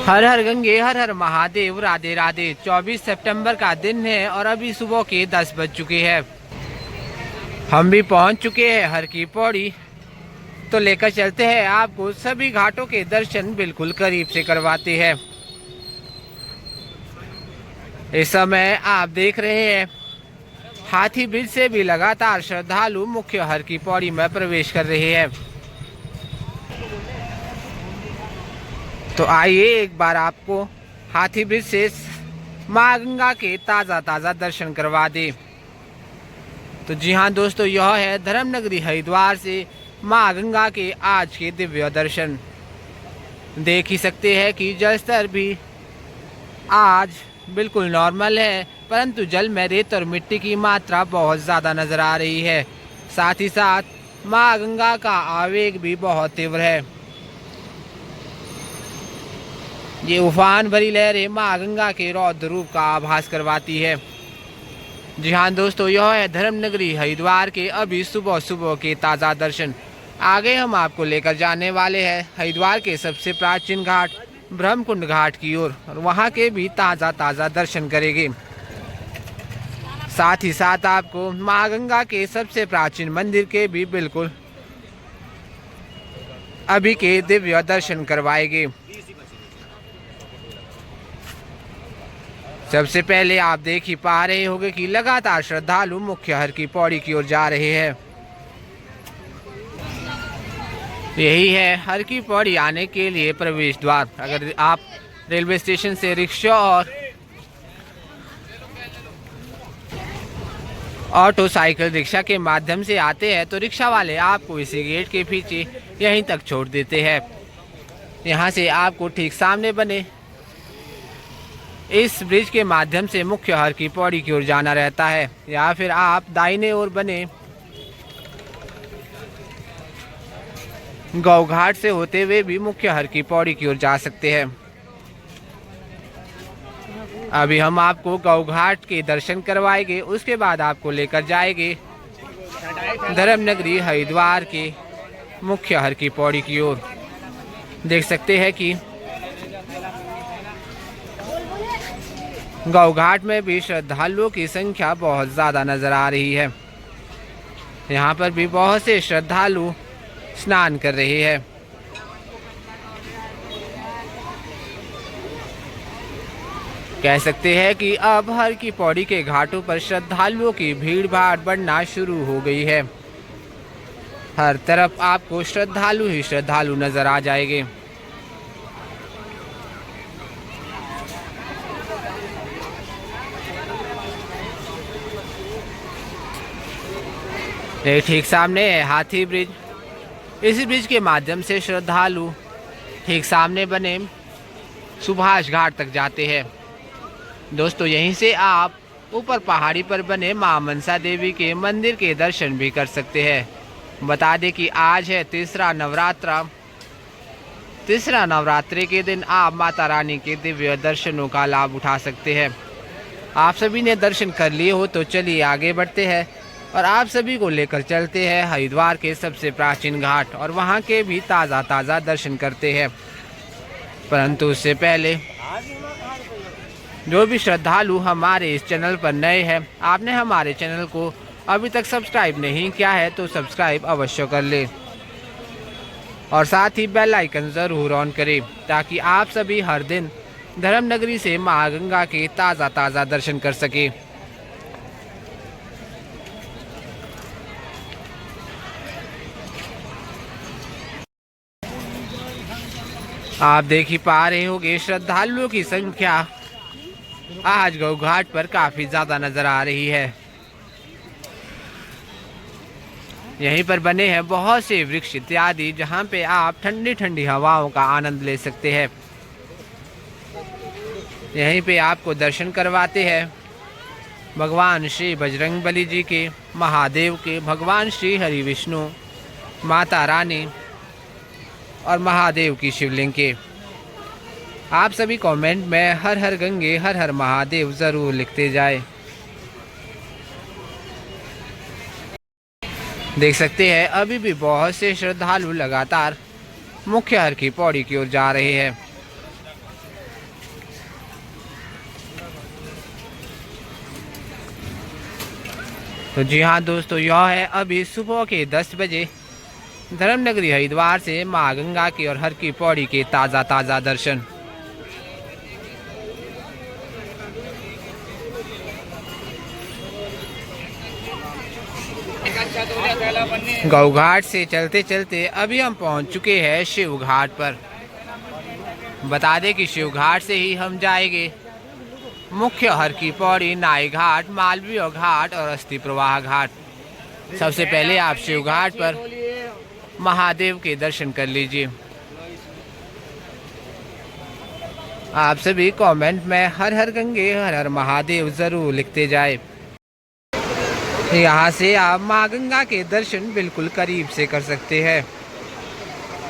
हर हर गंगे हर हर महादेव, राधे राधे। 24 सितंबर का दिन है और अभी सुबह के 10 बज चुके हैं। हम भी पहुंच चुके हैं हर की पौड़ी। तो लेकर चलते हैं आपको सभी घाटों के दर्शन बिल्कुल करीब से करवाते हैं। इस समय आप देख रहे हैं हाथी ब्रिज से भी लगातार श्रद्धालु मुख्य हर की पौड़ी में प्रवेश कर रहे हैं। तो आइए एक बार आपको हाथी ब्रिज से माँ गंगा के ताज़ा दर्शन करवा दे। तो जी हाँ दोस्तों, यह है धर्मनगरी हरिद्वार से माँ गंगा के आज के दिव्य दर्शन। देख ही सकते हैं कि जल स्तर भी आज बिल्कुल नॉर्मल है, परंतु जल में रेत और मिट्टी की मात्रा बहुत ज़्यादा नज़र आ रही है। साथ ही साथ माँ गंगा का आवेग भी बहुत तीव्र है। ये उफान भरी लहरें माँ गंगा के रौद्र रूप का आभास करवाती है। जी हाँ दोस्तों, यह है धर्मनगरी हरिद्वार के अभी सुबह सुबह के ताज़ा दर्शन। आगे हम आपको लेकर जाने वाले हैं हरिद्वार के सबसे प्राचीन घाट ब्रह्मकुंड घाट की ओर और वहाँ के भी ताज़ा दर्शन करेंगे। साथ ही साथ आपको माँ गंगा के सबसे प्राचीन मंदिर के भी बिल्कुल अभी के दिव्य दर्शन करवाएंगे। सबसे पहले आप देख ही पा रहे होंगे कि लगातार श्रद्धालु मुख्य हर की पौड़ी की ओर जा रहे हैं। यही है हर की पौड़ी आने के लिए प्रवेश द्वार। अगर आप रेलवे स्टेशन से रिक्शा और ऑटो साइकिल रिक्शा के माध्यम से आते हैं तो रिक्शा वाले आपको इसी गेट के पीछे यहीं तक छोड़ देते हैं। यहाँ से आपको ठीक सामने बने इस ब्रिज के माध्यम से मुख्य हर की पौड़ी की ओर जाना रहता है, या फिर आप दाहिने ओर बने गौ घाट से होते हुए भी मुख्य हर की पौड़ी की ओर जा सकते हैं। अभी हम आपको गौ घाट के दर्शन करवाएंगे, उसके बाद आपको लेकर जाएंगे धर्मनगरी हरिद्वार के मुख्य हर की पौड़ी की ओर। देख सकते हैं कि गौ घाट में भी श्रद्धालुओं की संख्या बहुत ज़्यादा नज़र आ रही है। यहाँ पर भी बहुत से श्रद्धालु स्नान कर रहे हैं। कह सकते हैं कि अब हर की पौड़ी के घाटों पर श्रद्धालुओं की भीड़ भाड़ बढ़ना शुरू हो गई है। हर तरफ आपको श्रद्धालु ही श्रद्धालु नज़र आ जाएंगे। ठीक सामने है हाथी ब्रिज। इस ब्रिज के माध्यम से श्रद्धालु ठीक सामने बने सुभाष घाट तक जाते हैं। दोस्तों, यहीं से आप ऊपर पहाड़ी पर बने मां मनसा देवी के मंदिर के दर्शन भी कर सकते हैं। बता दें कि आज है तीसरा नवरात्रि के दिन आप माता रानी के दिव्य दर्शनों का लाभ उठा सकते हैं। आप सभी ने दर्शन कर लिए हो तो चलिए आगे बढ़ते हैं और आप सभी को लेकर चलते हैं हरिद्वार के सबसे प्राचीन घाट और वहां के भी ताज़ा दर्शन करते हैं। परंतु उससे पहले जो भी श्रद्धालु हमारे इस चैनल पर नए हैं, आपने हमारे चैनल को अभी तक सब्सक्राइब नहीं किया है तो सब्सक्राइब अवश्य कर ले और साथ ही बेल आइकन ज़रूर ऑन करें ताकि आप सभी हर दिन धर्मनगरी से माँ गंगा के ताज़ा दर्शन कर सके। आप देख ही पा रहे होंगे श्रद्धालुओं की संख्या आज गौ घाट पर काफी ज्यादा नजर आ रही है। यहीं पर बने हैं बहुत से वृक्ष इत्यादि जहां पे आप ठंडी ठंडी हवाओं का आनंद ले सकते हैं। यहीं पे आपको दर्शन करवाते हैं भगवान श्री बजरंगबली जी के, महादेव के, भगवान श्री हरि विष्णु, माता रानी और महादेव की शिवलिंग के। आप सभी कमेंट में हर हर गंगे हर हर महादेव ज़रूर लिखते जाए। देख सकते हैं अभी भी बहुत से श्रद्धालु लगातार मुख्य हर की पौड़ी की ओर जा रहे हैं। तो जी हाँ दोस्तों, यह है अभी सुबह के 10 बजे धर्मनगरी हरिद्वार से माँ गंगा की और हर की पौड़ी के ताज़ा दर्शन। गौ घाट से चलते चलते अभी हम पहुंच चुके हैं शिव घाट पर। बता दें कि शिव घाट से ही हम जाएंगे मुख्य हर की पौड़ी, नाई घाट, मालवीय घाट और अस्थि प्रवाह घाट। सबसे पहले आप शिव घाट पर महादेव के दर्शन कर लीजिए। आप सभी कमेंट में हर हर गंगे हर हर महादेव जरूर लिखते जाए। यहाँ से आप माँ गंगा के दर्शन बिल्कुल करीब से कर सकते हैं।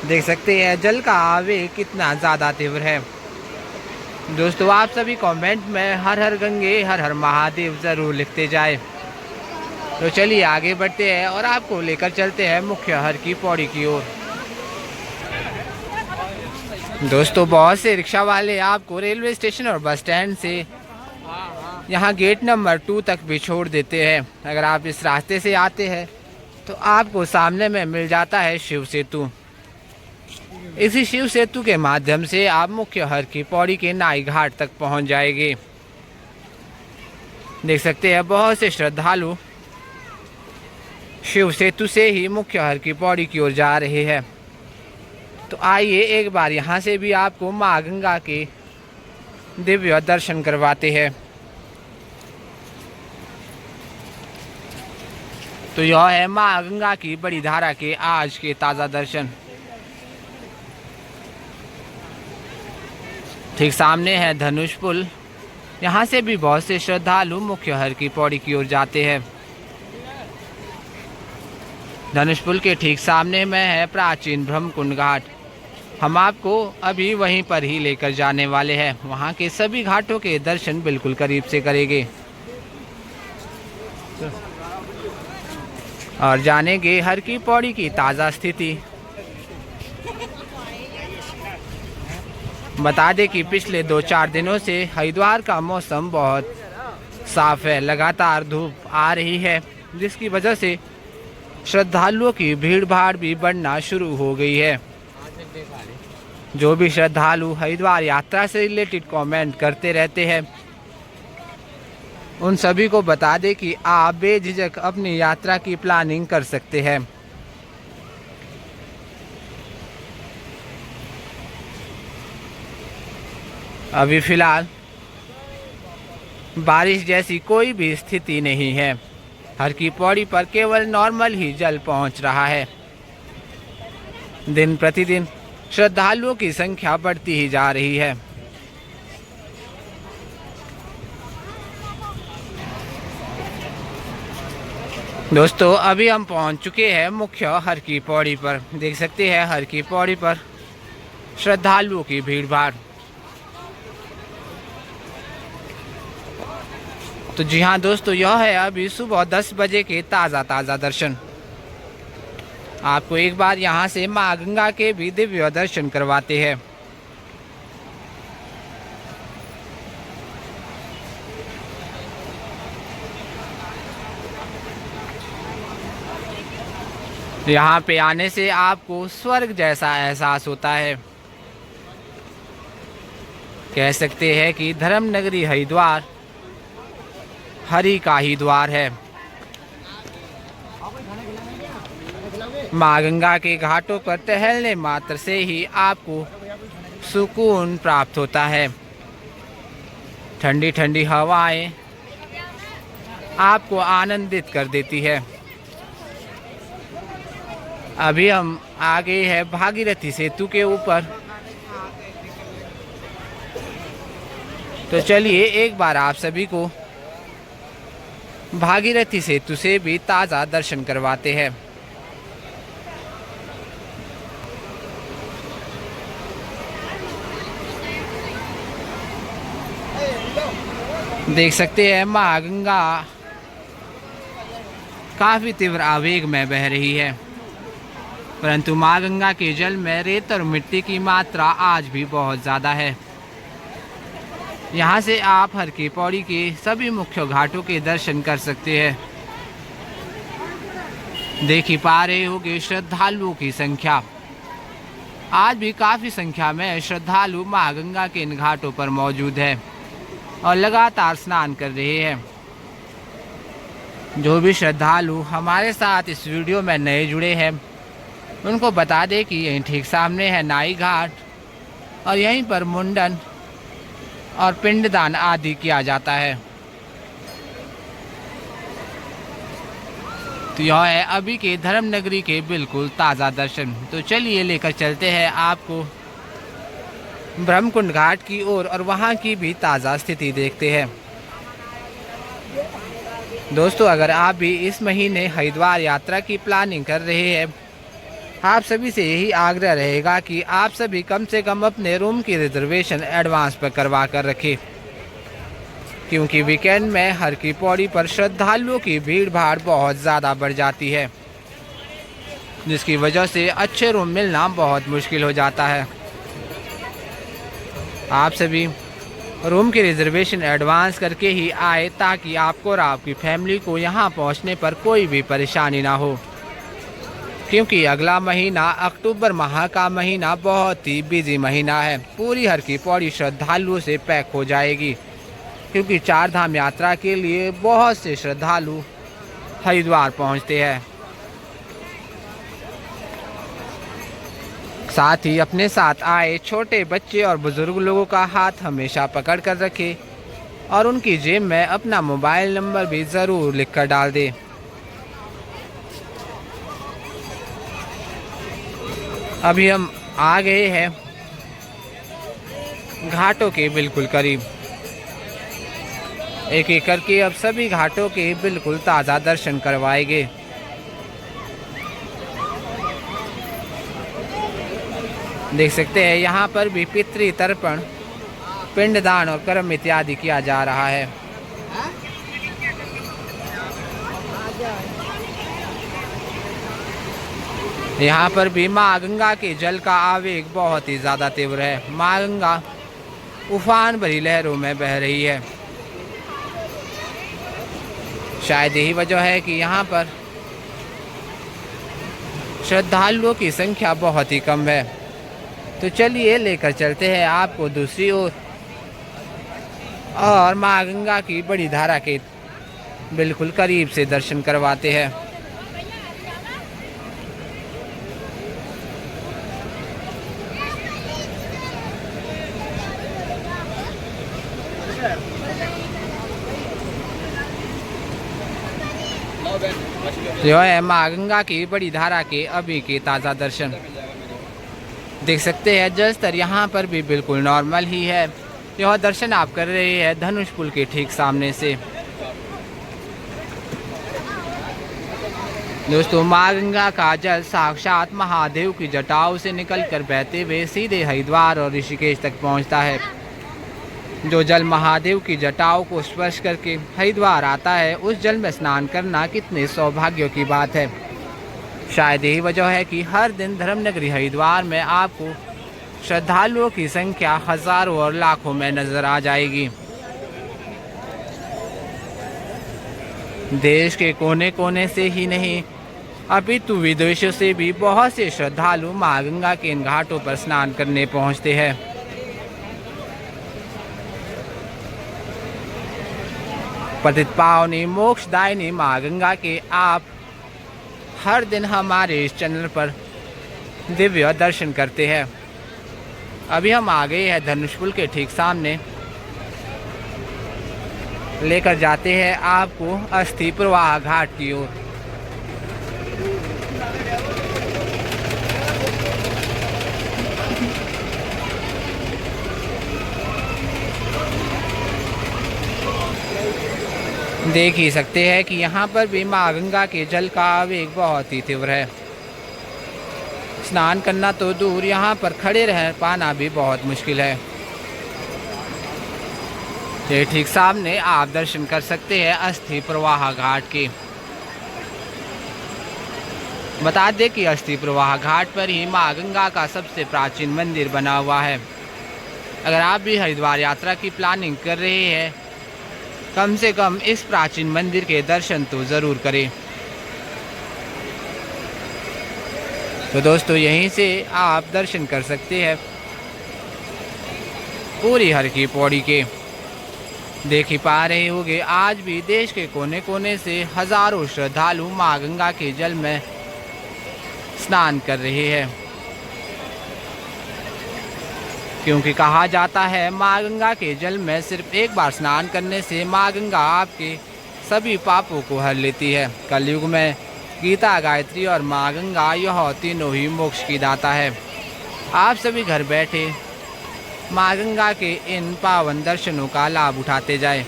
देख सकते हैं जल का आवेग कितना ज़्यादा तीव्र है। दोस्तों आप सभी कमेंट में हर हर गंगे हर हर महादेव ज़रूर लिखते जाए। तो चलिए आगे बढ़ते हैं और आपको लेकर चलते हैं मुख्य हर की पौड़ी की ओर। दोस्तों बहुत से रिक्शा वाले आपको रेलवे स्टेशन और बस स्टैंड से यहाँ गेट नंबर 2 तक भी छोड़ देते हैं। अगर आप इस रास्ते से आते हैं तो आपको सामने में मिल जाता है शिव सेतु। इसी शिव सेतु के माध्यम से आप मुख्य हर की पौड़ी के नाई घाट तक पहुँच जाएंगे। देख सकते हैं बहुत से श्रद्धालु शिव सेतु से ही मुख्य हर की पौड़ी की ओर जा रहे हैं। तो आइए एक बार यहाँ से भी आपको माँ गंगा के दिव्य दर्शन करवाते हैं। तो यह है माँ गंगा की बड़ी धारा के आज के ताज़ा दर्शन। ठीक सामने है धनुष पुल। यहाँ से भी बहुत से श्रद्धालु मुख्य हर की पौड़ी की ओर जाते हैं। धनुष पुल के ठीक सामने में है प्राचीन ब्रह्मकुंड घाट। हम आपको अभी वहीं पर ही लेकर जाने वाले हैं। वहाँ के सभी घाटों के दर्शन बिल्कुल करीब से करेंगे और जानेंगे हर की पौड़ी की ताज़ा स्थिति। बता दें कि पिछले 2-4 दिनों से हरिद्वार का मौसम बहुत साफ है। लगातार धूप आ रही है जिसकी वजह से श्रद्धालुओं की भीड़ भाड़ भी बढ़ना शुरू हो गई है। जो भी श्रद्धालु हरिद्वार यात्रा से रिलेटेड कमेंट करते रहते हैं उन सभी को बता दें कि आप बेझिझक अपनी यात्रा की प्लानिंग कर सकते हैं। अभी फिलहाल बारिश जैसी कोई भी स्थिति नहीं है। हर की पौड़ी पर केवल नॉर्मल ही जल पहुंच रहा है। दिन प्रतिदिन श्रद्धालुओं की संख्या बढ़ती ही जा रही है। दोस्तों अभी हम पहुंच चुके हैं मुख्य हर की पौड़ी पर। देख सकते हैं हर की पौड़ी पर श्रद्धालुओं की भीड़ भाड़। तो जी हाँ दोस्तों, यह है अभी सुबह 10 बजे के ताज़ा दर्शन। आपको एक बार यहाँ से माँ गंगा के भी दिव्य दर्शन करवाते हैं। यहाँ पे आने से आपको स्वर्ग जैसा एहसास होता है। कह सकते हैं कि धर्मनगरी हरिद्वार हरि का ही द्वार है। माँ गंगा के घाटों पर टहलने मात्र से ही आपको सुकून प्राप्त होता है। ठंडी ठंडी हवाएं आपको आनंदित कर देती है। अभी हम आ गए हैं भागीरथी सेतु के ऊपर। तो चलिए एक बार आप सभी को भागीरथी सेतु से भी ताज़ा दर्शन करवाते हैं। देख सकते हैं माँ गंगा काफ़ी तीव्र आवेग में बह रही है, परंतु माँ गंगा के जल में रेत और मिट्टी की मात्रा आज भी बहुत ज़्यादा है। यहाँ से आप हर की पौड़ी के सभी मुख्य घाटों के दर्शन कर सकते हैं। देख ही पा रहे होगे श्रद्धालुओं की संख्या। आज भी काफ़ी संख्या में श्रद्धालु माँ गंगा के इन घाटों पर मौजूद है और लगातार स्नान कर रहे हैं। जो भी श्रद्धालु हमारे साथ इस वीडियो में नए जुड़े हैं उनको बता दें कि यहीं ठीक सामने है नाई घाट और यहीं पर मुंडन और पिंडदान आदि किया जाता है। तो यह है अभी के धर्म नगरी के बिल्कुल ताज़ा दर्शन। तो चलिए लेकर चलते हैं आपको ब्रह्मकुंड घाट की ओर और वहाँ की भी ताज़ा स्थिति देखते हैं। दोस्तों, अगर आप भी इस महीने हरिद्वार यात्रा की प्लानिंग कर रहे हैं, आप सभी से यही आग्रह रहेगा कि आप सभी कम से कम अपने रूम की रिजर्वेशन एडवांस पर करवा कर रखें, क्योंकि वीकेंड में हर की पौड़ी पर श्रद्धालुओं की भीड़ भाड़ बहुत ज़्यादा बढ़ जाती है, जिसकी वजह से अच्छे रूम मिलना बहुत मुश्किल हो जाता है। आप सभी रूम की रिजर्वेशन एडवांस करके ही आए ताकि आपको और आपकी फैमिली को यहाँ पहुँचने पर कोई भी परेशानी ना हो, क्योंकि अगला महीना अक्टूबर माह का महीना बहुत ही बिजी महीना है। पूरी हर की पौड़ी श्रद्धालुओं से पैक हो जाएगी, क्योंकि चार धाम यात्रा के लिए बहुत से श्रद्धालु हरिद्वार पहुंचते हैं। साथ ही अपने साथ आए छोटे बच्चे और बुजुर्ग लोगों का हाथ हमेशा पकड़ कर रखें और उनकी जेब में अपना मोबाइल नंबर भी ज़रूर लिख कर डाल दें। अभी हम आ गए हैं घाटों के बिल्कुल करीब। एक एक करके अब सभी घाटों के बिल्कुल ताज़ा दर्शन करवाएंगे। देख सकते हैं यहाँ पर भी पितृ तर्पण, पिंडदान और कर्म इत्यादि किया जा रहा है। यहाँ पर भी माँ गंगा के जल का आवेग बहुत ही ज़्यादा तीव्र है। माँ गंगा उफान भरी लहरों में बह रही है। शायद यही वजह है कि यहाँ पर श्रद्धालुओं की संख्या बहुत ही कम है। तो चलिए लेकर चलते हैं आपको दूसरी ओर और माँ गंगा की बड़ी धारा के बिल्कुल करीब से दर्शन करवाते हैं। जो है माँ गंगा की बड़ी धारा के अभी के ताज़ा दर्शन देख सकते हैं। जल स्तर यहाँ पर भी बिल्कुल नॉर्मल ही है। यह दर्शन आप कर रहे हैं धनुष पुल के ठीक सामने से। दोस्तों, माँ गंगा का जल साक्षात महादेव की जटाओं से निकलकर बहते हुए सीधे हरिद्वार और ऋषिकेश तक पहुँचता है। जो जल महादेव की जटाओं को स्पर्श करके हरिद्वार आता है, उस जल में स्नान करना कितने सौभाग्य की बात है। शायद यही वजह है कि हर दिन धर्मनगरी हरिद्वार में आपको श्रद्धालुओं की संख्या हजारों और लाखों में नजर आ जाएगी। देश के कोने कोने से ही नहीं अपितु विदेशों से भी बहुत से श्रद्धालु माँ गंगा के इन घाटों पर स्नान करने पहुँचते हैं। पतित पावनी मोक्षदायिनी माँ गंगा के आप हर दिन हमारे इस चैनल पर दिव्य दर्शन करते हैं। अभी हम आ गए हैं धनुष पुल के ठीक सामने। लेकर जाते हैं आपको अस्थि प्रवाह घाट की ओर। देख ही सकते हैं कि यहाँ पर भी माँ गंगा के जल का आवेग बहुत ही तीव्र है। स्नान करना तो दूर, यहाँ पर खड़े रह पाना भी बहुत मुश्किल है। ये ठीक सामने आप दर्शन कर सकते हैं अस्थि प्रवाह घाट के। बता दें कि अस्थि प्रवाह घाट पर ही माँ गंगा का सबसे प्राचीन मंदिर बना हुआ है। अगर आप भी हरिद्वार यात्रा की प्लानिंग कर रहे हैं, कम से कम इस प्राचीन मंदिर के दर्शन तो ज़रूर करें। तो दोस्तों यहीं से आप दर्शन कर सकते हैं पूरी हर की पौड़ी के। देख ही पा रहे होंगे आज भी देश के कोने कोने से हजारों श्रद्धालु मां गंगा के जल में स्नान कर रहे हैं, क्योंकि कहा जाता है मां गंगा के जल में सिर्फ एक बार स्नान करने से मां गंगा आपके सभी पापों को हर लेती है। कलयुग में गीता, गायत्री और मां गंगा यह तीनों ही मोक्ष की दाता है। आप सभी घर बैठे मां गंगा के इन पावन दर्शनों का लाभ उठाते जाएं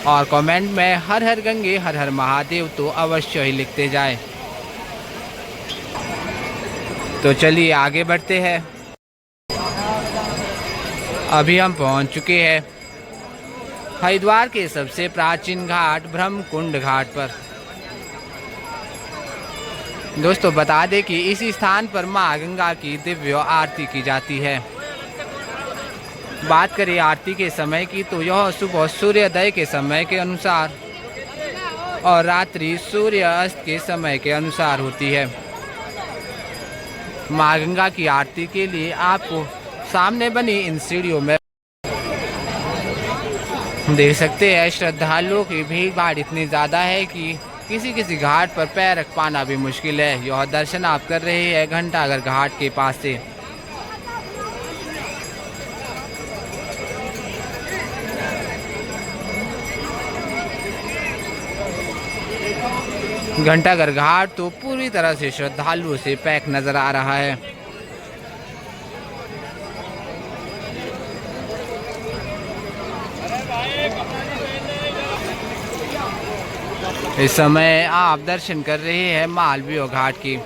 और कमेंट में हर हर गंगे हर हर महादेव तो अवश्य ही लिखते जाएं। तो चलिए आगे बढ़ते हैं। अभी हम पहुंच चुके हैं हरिद्वार के सबसे प्राचीन घाट ब्रह्मकुंड घाट पर। दोस्तों बता दें कि इस स्थान पर मां गंगा की दिव्य आरती की जाती है। बात करें आरती के समय की तो यह सुबह सूर्योदय के समय के अनुसार और रात्रि सूर्य अस्त के समय के अनुसार होती है। मां गंगा की आरती के लिए आपको सामने बनी इन सीढ़ियों में देख सकते हैं श्रद्धालुओं की भीड़ भाड़ इतनी ज़्यादा है कि किसी किसी घाट पर पैर रख पाना भी मुश्किल है। यह दर्शन आप कर रहे हैं घंटाघर घाट के पास से। घंटाघर घाट तो पूरी तरह से श्रद्धालुओं से पैक नजर आ रहा है। इस समय आप दर्शन कर रहे हैं मालवीय घाट की।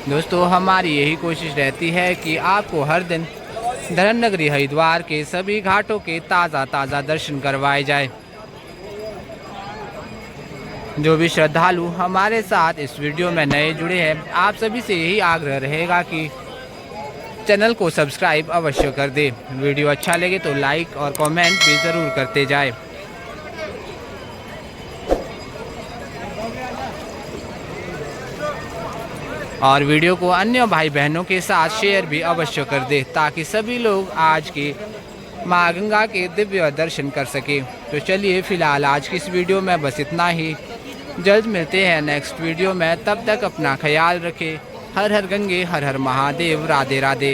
दोस्तों हमारी यही कोशिश रहती है कि आपको हर दिन धर्म नगरी हरिद्वार के सभी घाटों के ताज़ा दर्शन करवाए जाए। जो भी श्रद्धालु हमारे साथ इस वीडियो में नए जुड़े हैं, आप सभी से यही आग्रह रहेगा कि चैनल को सब्सक्राइब अवश्य कर दे। वीडियो अच्छा लगे तो लाइक और कमेंट भी ज़रूर करते जाए। और वीडियो को अन्य भाई बहनों के साथ शेयर भी अवश्य कर दे ताकि सभी लोग आज के मां गंगा के दिव्य दर्शन कर सके। तो चलिए फिलहाल आज की इस वीडियो में बस इतना ही। जल्द मिलते हैं नेक्स्ट वीडियो में, तब तक अपना ख्याल रखें। हर हर गंगे हर हर महादेव। राधे राधे।